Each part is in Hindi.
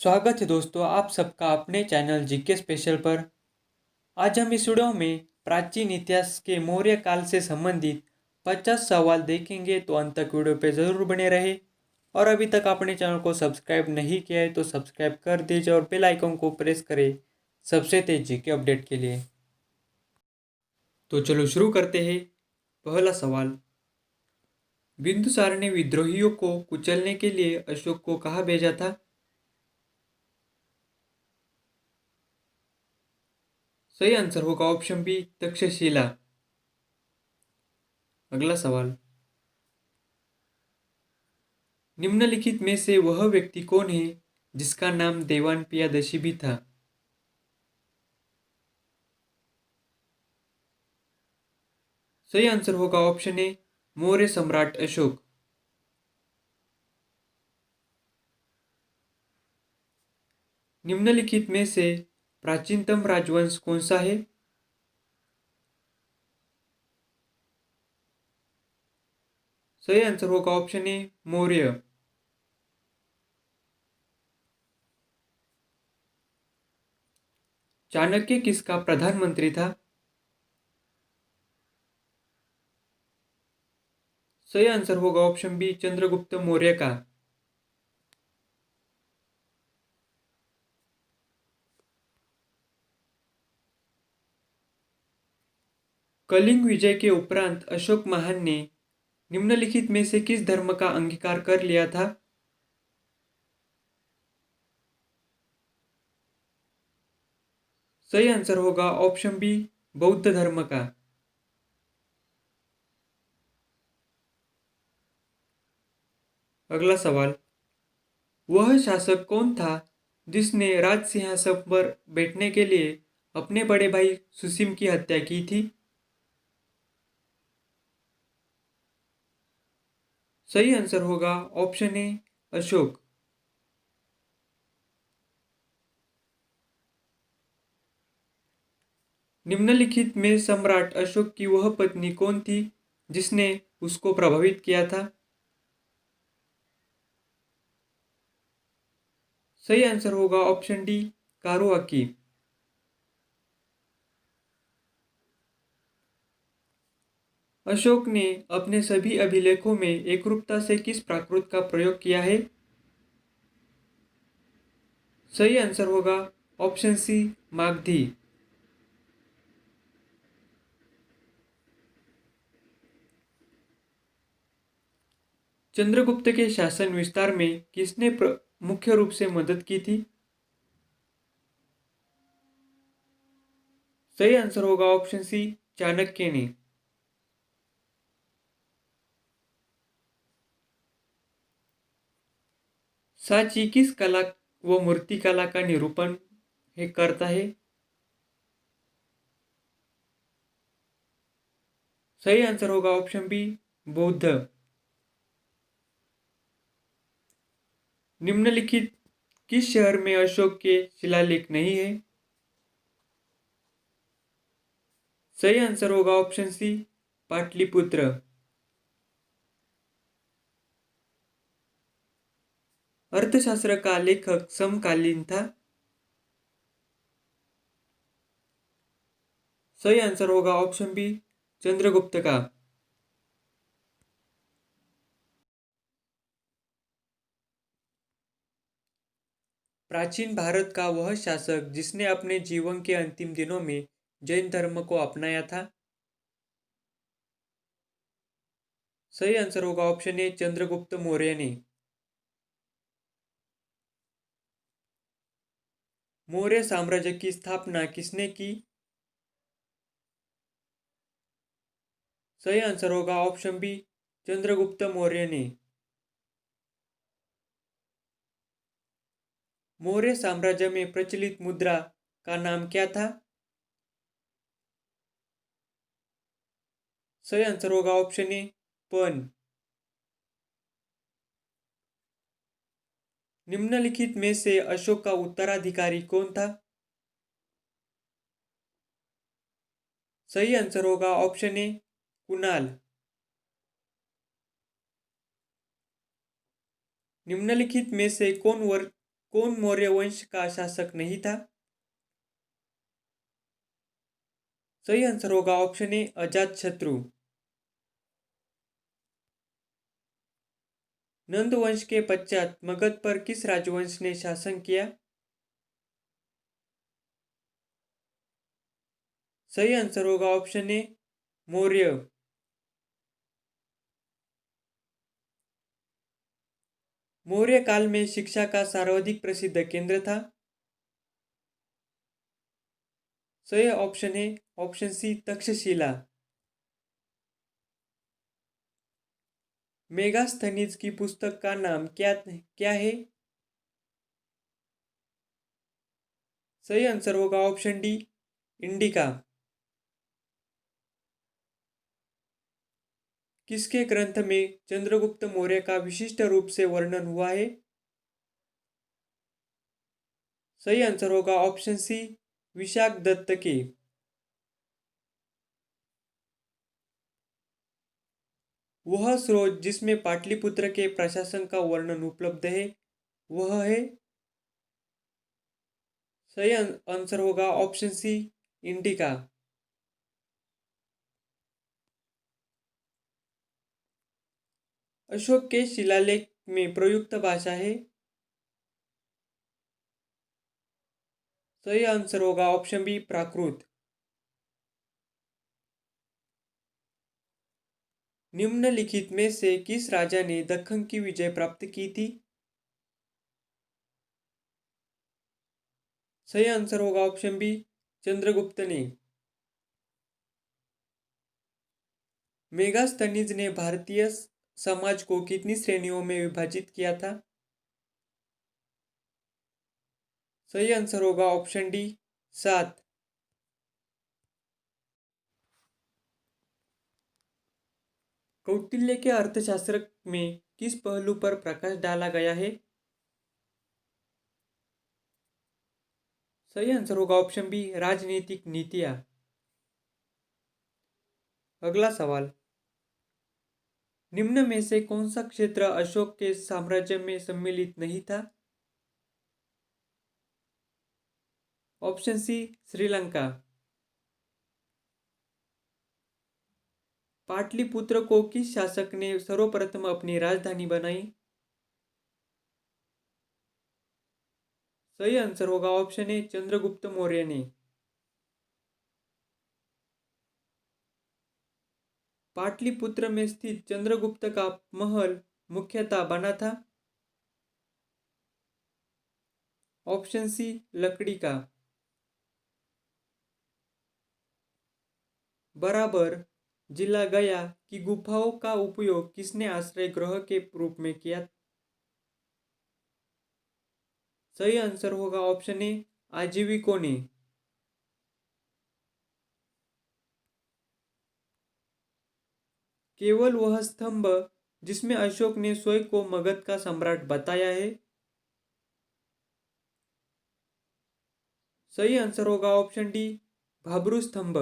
स्वागत है दोस्तों आप सबका अपने चैनल जीके स्पेशल पर। आज हम इस वीडियो में प्राचीन इतिहास के मौर्य काल से संबंधित 50 सवाल देखेंगे, तो अंत तक वीडियो पे ज़रूर बने रहे। और अभी तक अपने चैनल को सब्सक्राइब नहीं किया है तो सब्सक्राइब कर दीजिए और बेल आइकन को प्रेस करें सबसे तेज जीके अपडेट के लिए। तो चलो शुरू करते हैं। पहला सवाल, बिंदुसार ने विद्रोहियों को कुचलने के लिए अशोक को कहाँ भेजा था? सही आंसर होगा ऑप्शन बी, तक्षशिला। अगला सवाल, निम्नलिखित में से वह व्यक्ति कौन है जिसका नाम देवान पियादशी भी था? सही आंसर होगा ऑप्शन ए, मौर्य सम्राट अशोक। निम्नलिखित में से प्राचीनतम राजवंश कौन सा है? सही आंसर होगा ऑप्शन ए, मौर्य। चाणक्य किसका प्रधानमंत्री था? सही आंसर होगा ऑप्शन बी, चंद्रगुप्त मौर्य का। कलिंग विजय के उपरांत अशोक महान ने निम्नलिखित में से किस धर्म का अंगीकार कर लिया था? सही आंसर होगा ऑप्शन बी, बौद्ध धर्म का। अगला सवाल, वह शासक कौन था जिसने राज सिंहासन पर बैठने के लिए अपने बड़े भाई सुसीम की हत्या की थी? सही आंसर होगा ऑप्शन ए, अशोक। निम्नलिखित में सम्राट अशोक की वह पत्नी कौन थी जिसने उसको प्रभावित किया था? सही आंसर होगा ऑप्शन डी, कारुआकी। अशोक ने अपने सभी अभिलेखों में एकरूपता से किस प्राकृत का प्रयोग किया है? सही आंसर होगा ऑप्शन सी, मागधी। चंद्रगुप्त के शासन विस्तार में किसने मुख्य रूप से मदद की थी? सही आंसर होगा ऑप्शन सी, चाणक्य ने। साची किस कला व मूर्तिकला का निरूपण करता है? सही आंसर होगा ऑप्शन बी, बौद्ध। निम्नलिखित किस शहर में अशोक के शिलालेख नहीं है? सही आंसर होगा ऑप्शन सी, पाटलिपुत्र। अर्थशास्त्र का लेखक समकालीन था? सही आंसर होगा ऑप्शन बी, चंद्रगुप्त का। प्राचीन भारत का वह शासक जिसने अपने जीवन के अंतिम दिनों में जैन धर्म को अपनाया था? सही आंसर होगा ऑप्शन ए, चंद्रगुप्त मौर्य ने। मौर्य साम्राज्य की स्थापना किसने की? सही आंसर होगा ऑप्शन बी, चंद्रगुप्त मौर्य ने। मौर्य साम्राज्य में प्रचलित मुद्रा का नाम क्या था? सही आंसर होगा ऑप्शन ए, पन। निम्नलिखित में से अशोक का उत्तराधिकारी कौन था? सही आंसर होगा ऑप्शन ए, कुणाल। निम्नलिखित में से कौन मौर्य वंश का शासक नहीं था? सही आंसर होगा ऑप्शन ए अजात शत्रु। नंद वंश के पश्चात मगध पर किस राजवंश ने शासन किया? सही आंसर होगा ऑप्शन ए मौर्य। मौर्य काल में शिक्षा का सर्वाधिक प्रसिद्ध केंद्र था? सही ऑप्शन है ऑप्शन सी तक्षशिला। मेगास्थनीज की पुस्तक का नाम क्या क्या है? सही आंसर होगा ऑप्शन डी इंडिका। किसके ग्रंथ में चंद्रगुप्त मौर्य का विशिष्ट रूप से वर्णन हुआ है? सही आंसर होगा ऑप्शन सी विशाख दत्त के। वह स्रोत जिसमें पाटलिपुत्र के प्रशासन का वर्णन उपलब्ध है वह है? सही आंसर होगा ऑप्शन सी इंडिका। अशोक के शिलालेख में प्रयुक्त भाषा है? सही आंसर होगा ऑप्शन बी प्राकृत। निम्नलिखित में से किस राजा ने दक्कन की विजय प्राप्त की थी? सही आंसर होगा ऑप्शन बी चंद्रगुप्त ने। मेगास्थनीज ने भारतीय समाज को कितनी श्रेणियों में विभाजित किया था? सही आंसर होगा ऑप्शन डी 7। कौटिल्य के अर्थशास्त्र में किस पहलू पर प्रकाश डाला गया है? सही आंसर होगा ऑप्शन बी राजनीतिक नीतियां। अगला सवाल, निम्न में से कौन सा क्षेत्र अशोक के साम्राज्य में सम्मिलित नहीं था? Option C Sri Lanka. पाटलिपुत्र को किस शासक ने सर्वप्रथम अपनी राजधानी बनाई? सही आंसर होगा ऑप्शन ए चंद्रगुप्त मौर्य ने। पाटलिपुत्र में स्थित चंद्रगुप्त का महल मुख्यतः बना था? ऑप्शन सी लकड़ी का। बराबर जिला गया की गुफाओं का उपयोग किसने आश्रय गृह के रूप में किया? सही आंसर होगा ऑप्शन ए आजीविकों ने। केवल वह स्तंभ जिसमें अशोक ने स्वयं को मगध का सम्राट बताया है? सही आंसर होगा ऑप्शन डी भाब्रू स्तंभ।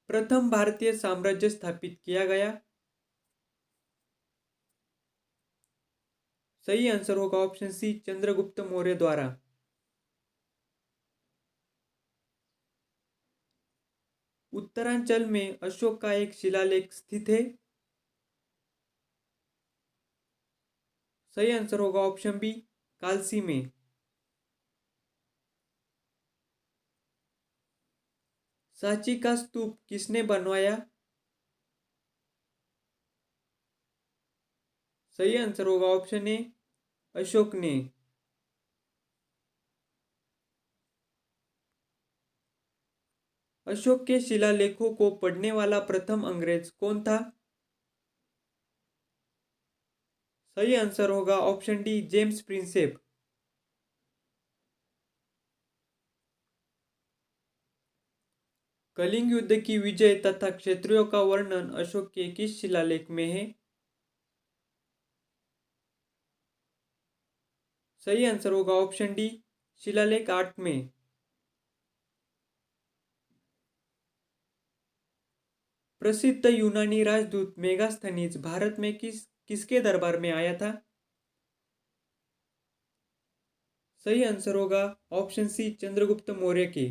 प्रथम भारतीय साम्राज्य स्थापित किया गया? सही आंसर होगा ऑप्शन सी चंद्रगुप्त मौर्य द्वारा। उत्तरांचल में अशोक का एक शिलालेख स्थित है? सही आंसर होगा ऑप्शन बी कालसी में। सांची का स्तूप किसने बनवाया? सही आंसर होगा ऑप्शन ए अशोक ने। अशोक के शिलालेखों को पढ़ने वाला प्रथम अंग्रेज कौन था? सही आंसर होगा option D James Prinsep. Kalinga युद्ध की विजय तथा क्षत्रियों का वर्णन अशोक के किस शिलालेख में है? सही आंसर होगा ऑप्शन डी शिलालेख 8 में। प्रसिद्ध यूनानी राजदूत मेगास्थनीज भारत में किसके दरबार में आया था? सही आंसर होगा ऑप्शन सी, चंद्रगुप्त मौर्य के।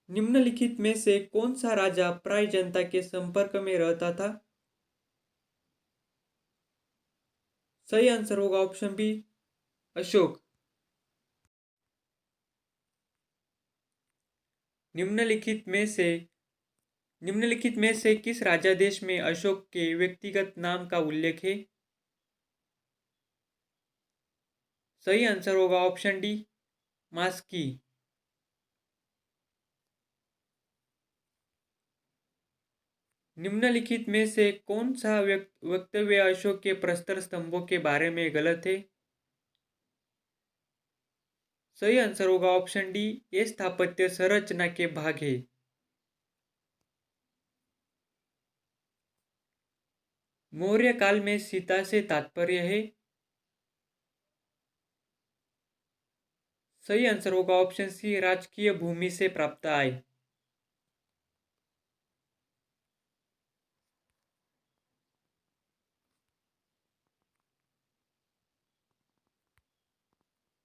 निम्नलिखित में से कौन सा राजा प्राय जनता के संपर्क में रहता था? सही आंसर होगा ऑप्शन बी, अशोक। निम्नलिखित में से किस राजादेश में अशोक के व्यक्तिगत नाम का उल्लेख है? सही आंसर होगा ऑप्शन डी, मास्की। निम्नलिखित में से कौन सा वक्तव्य अशोक के प्रस्तर स्तंभों के बारे में गलत है? सही आंसर होगा ऑप्शन डी, ये स्थापत्य संरचना के भाग है। मौर्य काल में सीता से तात्पर्य है? सही आंसर होगा ऑप्शन सी, राजकीय भूमि से प्राप्त आय।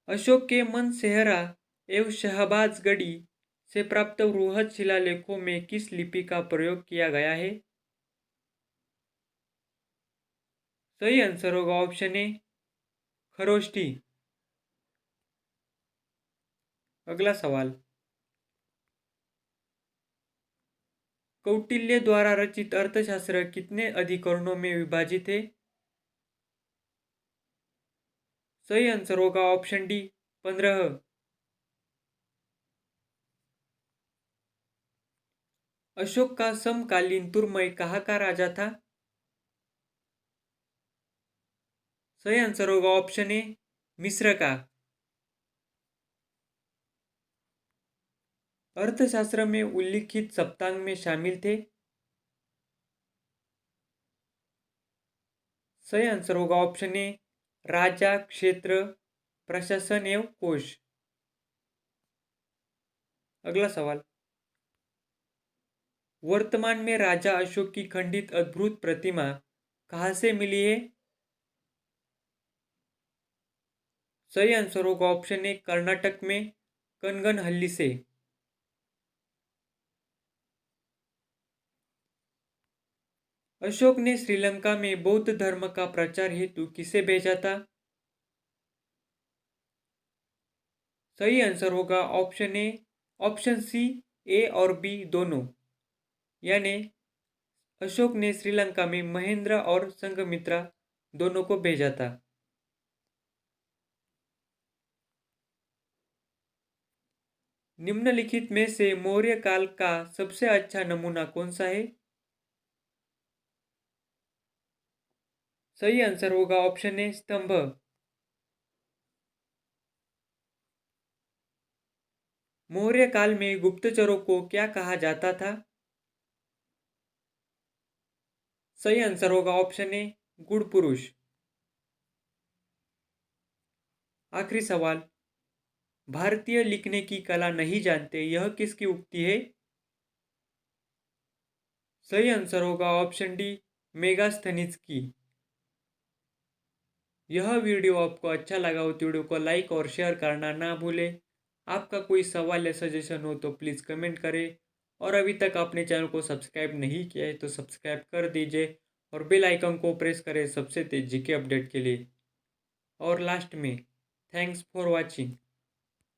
अशोक के मनसेहरा एवं शहबाजगढ़ी से प्राप्त बृहद शिलालेखों में किस लिपि का प्रयोग किया गया है? सही आंसर होगा ऑप्शन ए, खरोष्टी। अगला सवाल, कौटिल्य द्वारा रचित अर्थशास्त्र कितने अधिकरणों में विभाजित है? सही आंसर होगा ऑप्शन डी, 15। अशोक का समकालीन तुर्मय कहाँ का राजा था? सही आंसर होगा ऑप्शन ए, मिस्र का। अर्थशास्त्र में उल्लिखित सप्तांग में शामिल थे? सही आंसर होगा ऑप्शन ए, राजा, क्षेत्र, प्रशासन एवं कोश। अगला सवाल, वर्तमान में राजा अशोक की खंडित अद्भुत प्रतिमा कहाँ से मिली है? सही आंसर होगा ऑप्शन ए, कर्नाटक में कनगनहल्ली से। अशोक ने श्रीलंका में बौद्ध धर्म का प्रचार हेतु किसे भेजा था? सही आंसर होगा ऑप्शन ए, ऑप्शन सी, ए और बी दोनों। यानी अशोक ने श्रीलंका में महेंद्र और संघमित्रा दोनों को भेजा था। निम्नलिखित में से मौर्य काल का सबसे अच्छा नमूना कौन सा है? सही आंसर होगा ऑप्शन ए, स्तंभ। मौर्य काल में गुप्तचरों को क्या कहा जाता था? सही आंसर होगा ऑप्शन ए, गुड़ पुरुष। आखिरी सवाल, भारतीय लिखने की कला नहीं जानते, यह किसकी उक्ति है? सही आंसर होगा ऑप्शन डी, मेगास्थनीज की। यह वीडियो आपको अच्छा लगा हो तो वीडियो को लाइक और शेयर करना ना भूलें। आपका कोई सवाल या सजेशन हो तो प्लीज़ कमेंट करें, और अभी तक आपने चैनल को सब्सक्राइब नहीं किया है तो सब्सक्राइब कर दीजिए और बेल आइकन को प्रेस करें सबसे तेज जीके अपडेट के लिए। और लास्ट में, थैंक्स फॉर वॉचिंग।